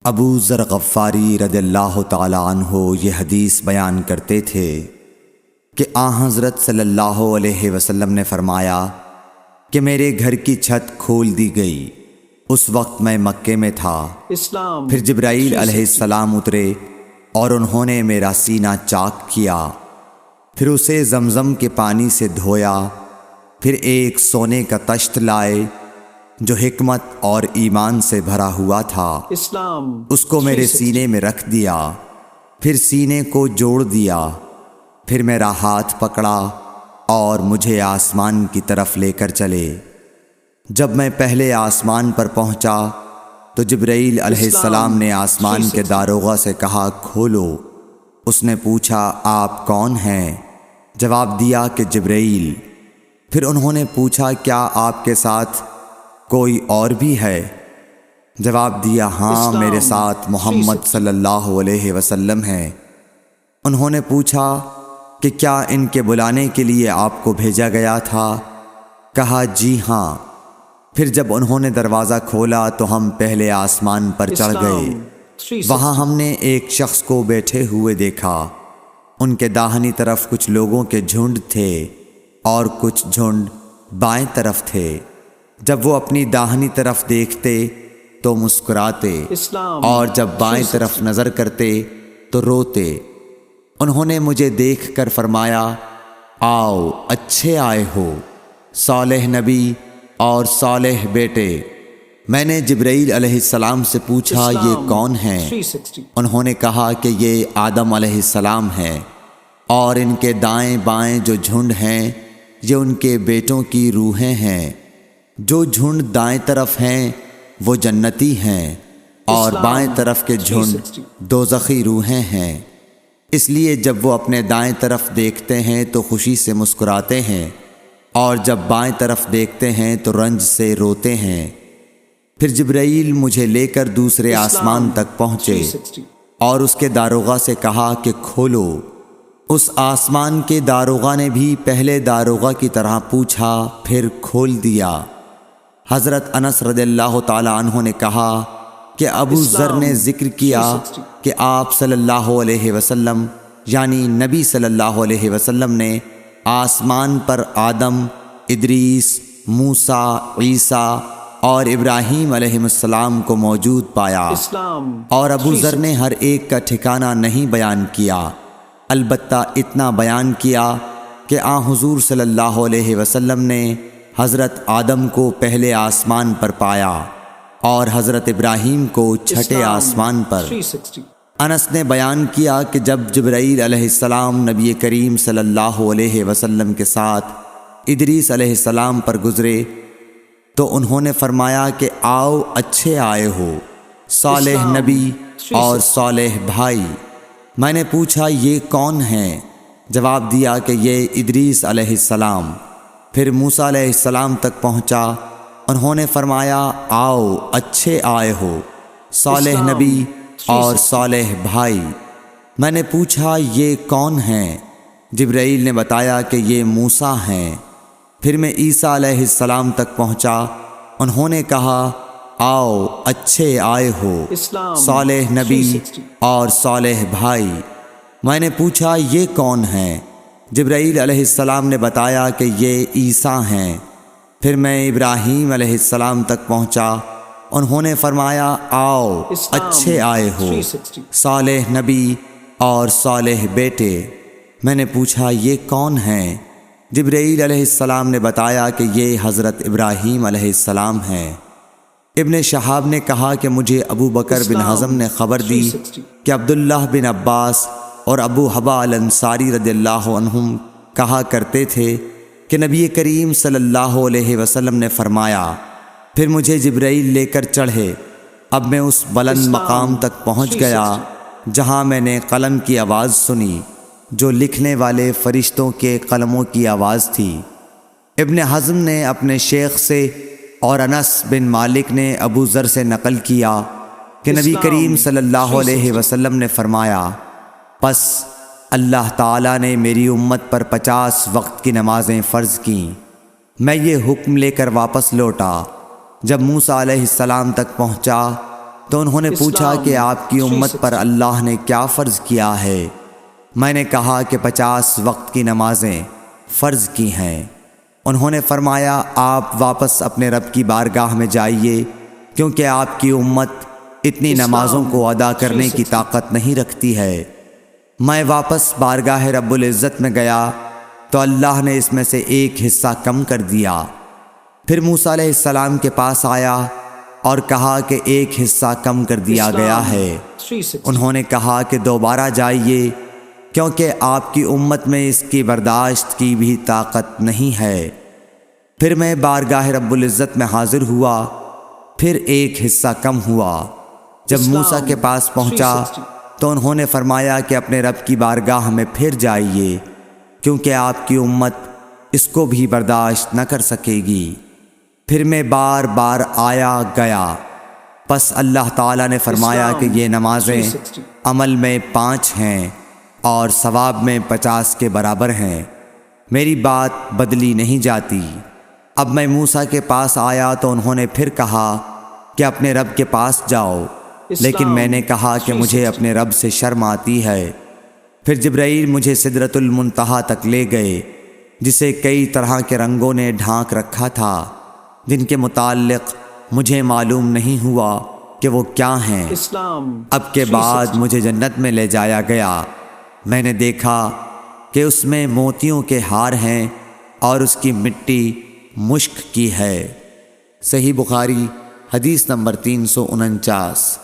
ابو ذر غفاری رضی اللہ تعالی عنہ یہ حدیث بیان کرتے تھے کہ حضرت صلی اللہ علیہ وسلم نے فرمایا کہ میرے گھر کی چھت کھول دی گئی۔ اس وقت میں مکے میں تھا۔ پھر جبرائیل علیہ السلام اترے اور انہوں نے میرا سینہ چاک کیا، پھر اسے زمزم کے پانی سے دھویا، پھر ایک سونے کا تشت لائے جو حکمت اور ایمان سے بھرا ہوا تھا، اس کو میرے سینے میں رکھ دیا، پھر سینے کو جوڑ دیا، پھر میرا ہاتھ پکڑا اور مجھے آسمان کی طرف لے کر چلے۔ جب میں پہلے آسمان پر پہنچا تو جبرائیل علیہ السلام نے آسمان کے داروغہ سے کہا کھولو۔ اس نے پوچھا آپ کون ہیں؟ جواب دیا کہ جبرائیل۔ پھر انہوں نے پوچھا کیا آپ کے ساتھ کوئی اور بھی ہے؟ جواب دیا ہاں، میرے ساتھ محمد صلی اللہ علیہ وسلم ہے۔ انہوں نے پوچھا کہ کیا ان کے بلانے کے لیے آپ کو بھیجا گیا تھا؟ کہا جی ہاں۔ پھر جب انہوں نے دروازہ کھولا تو ہم پہلے آسمان پر چڑھ گئے۔ وہاں ہم نے ایک شخص کو بیٹھے ہوئے دیکھا۔ ان کے داہنی طرف کچھ لوگوں کے جھنڈ تھے اور کچھ جھنڈ بائیں طرف تھے۔ جب وہ اپنی داہنی طرف دیکھتے تو مسکراتے اور جب بائیں طرف نظر کرتے تو روتے۔ انہوں نے مجھے دیکھ کر فرمایا آؤ اچھے آئے ہو، صالح نبی اور صالح بیٹے۔ میں نے جبرائیل علیہ السلام سے پوچھا یہ کون ہیں؟ انہوں نے کہا کہ یہ آدم علیہ السلام ہیں، اور ان کے دائیں بائیں جو جھنڈ ہیں یہ ان کے بیٹوں کی روحیں ہیں۔ جو جھنڈ دائیں طرف ہیں وہ جنتی ہیں، اور بائیں طرف کے جھنڈ دوزخی روحیں ہیں۔ اس لیے جب وہ اپنے دائیں طرف دیکھتے ہیں تو خوشی سے مسکراتے ہیں، اور جب بائیں طرف دیکھتے ہیں تو رنج سے روتے ہیں۔ پھر جبرائیل مجھے لے کر دوسرے آسمان تک پہنچے اور اس کے داروغہ سے کہا کہ کھولو۔ اس آسمان کے داروغہ نے بھی پہلے داروغہ کی طرح پوچھا، پھر کھول دیا۔ حضرت انس رضی اللہ تعالی عنہ نے کہا کہ ابو ذر نے ذکر کیا کہ آپ صلی اللہ علیہ وسلم یعنی نبی صلی اللہ علیہ وسلم نے آسمان پر آدم، ادریس، موسیٰ، عیسیٰ اور ابراہیم علیہ السلام کو موجود پایا، اور ابو ذر نے ہر ایک کا ٹھکانہ نہیں بیان کیا، البتہ اتنا بیان کیا کہ حضور صلی اللہ علیہ وسلم نے حضرت آدم کو پہلے آسمان پر پایا اور حضرت ابراہیم کو چھٹے آسمان پر۔ انس نے بیان کیا کہ جب جبرائیل علیہ السلام نبی کریم صلی اللہ علیہ وسلم کے ساتھ ادریس علیہ السلام پر گزرے تو انہوں نے فرمایا کہ آؤ اچھے آئے ہو، صالح نبی اور صالح بھائی۔ میں نے پوچھا یہ کون ہیں؟ جواب دیا کہ یہ ادریس علیہ السلام۔ پھر موسیٰ علیہ السلام تک پہنچا۔ انہوں نے فرمایا آؤ اچھے آئے ہو، صالح نبی اور صالح بھائی۔ میں نے پوچھا یہ کون ہیں؟ جبرائیل نے بتایا کہ یہ موسیٰ ہیں۔ پھر میں عیسیٰ علیہ السلام تک پہنچا۔ انہوں نے کہا آؤ اچھے آئے ہو، صالح نبی اور صالح بھائی۔ میں نے پوچھا یہ کون ہیں؟ جبرائیل علیہ السلام نے بتایا کہ یہ عیسیٰ ہیں۔ پھر میں ابراہیم علیہ السلام تک پہنچا۔ انہوں نے فرمایا آؤ اچھے آئے ہو، صالح نبی اور صالح بیٹے۔ میں نے پوچھا یہ کون ہیں؟ جبرائیل علیہ السلام نے بتایا کہ یہ حضرت ابراہیم علیہ السلام ہیں۔ ابن شہاب نے کہا کہ مجھے ابو بکر بن حزم نے خبر دی کہ عبداللہ بن عباس اور ابو حبا الانصاری رضی اللہ عنہم کہا کرتے تھے کہ نبی کریم صلی اللہ علیہ وسلم نے فرمایا، پھر مجھے جبرائیل لے کر چڑھے۔ اب میں اس بلند مقام تک پہنچ گیا جہاں میں نے قلم کی آواز سنی جو لکھنے والے فرشتوں کے قلموں کی آواز تھی۔ ابن حزم نے اپنے شیخ سے اور انس بن مالک نے ابو ذر سے نقل کیا کہ نبی کریم صلی اللہ علیہ وسلم نے فرمایا، پس اللہ تعالیٰ نے میری امت پر 50 وقت کی نمازیں فرض کیں۔ میں یہ حکم لے کر واپس لوٹا۔ جب موسیٰ علیہ السلام تک پہنچا تو انہوں نے پوچھا کہ آپ کی امت پر اللہ نے کیا فرض کیا ہے؟ میں نے کہا کہ 50 وقت کی نمازیں فرض کی ہیں۔ انہوں نے فرمایا آپ واپس اپنے رب کی بارگاہ میں جائیے، کیونکہ آپ کی امت اتنی نمازوں کو ادا کرنے کی طاقت نہیں رکھتی ہے۔ میں واپس بارگاہ رب العزت میں گیا تو اللہ نے اس میں سے ایک حصہ کم کر دیا۔ پھر موسیٰ علیہ السلام کے پاس آیا اور کہا کہ ایک حصہ کم کر دیا گیا ہے۔ انہوں نے کہا کہ دوبارہ جائیے، کیونکہ آپ کی امت میں اس کی برداشت کی بھی طاقت نہیں ہے۔ پھر میں بارگاہ رب العزت میں حاضر ہوا، پھر ایک حصہ کم ہوا۔ جب موسیٰ کے پاس پہنچا تو انہوں نے فرمایا کہ اپنے رب کی بارگاہ میں پھر جائیے، کیونکہ آپ کی امت اس کو بھی برداشت نہ کر سکے گی۔ پھر میں بار بار آیا گیا، پس اللہ تعالیٰ نے فرمایا کہ یہ نمازیں عمل میں 5 ہیں اور ثواب میں 50 کے برابر ہیں، میری بات بدلی نہیں جاتی۔ اب میں موسیٰ کے پاس آیا تو انہوں نے پھر کہا کہ اپنے رب کے پاس جاؤ، لیکن میں نے کہا کہ مجھے اپنے رب سے شرم آتی ہے۔ پھر جبرائیل مجھے سدرۃ المنتہا تک لے گئے، جسے کئی طرح کے رنگوں نے ڈھانک رکھا تھا، جن کے متعلق مجھے معلوم نہیں ہوا کہ وہ کیا ہیں۔ اب کے بعد مجھے جنت میں لے جایا گیا۔ میں نے دیکھا کہ اس میں موتیوں کے ہار ہیں اور اس کی مٹی مشک کی ہے۔ صحیح بخاری حدیث نمبر 349۔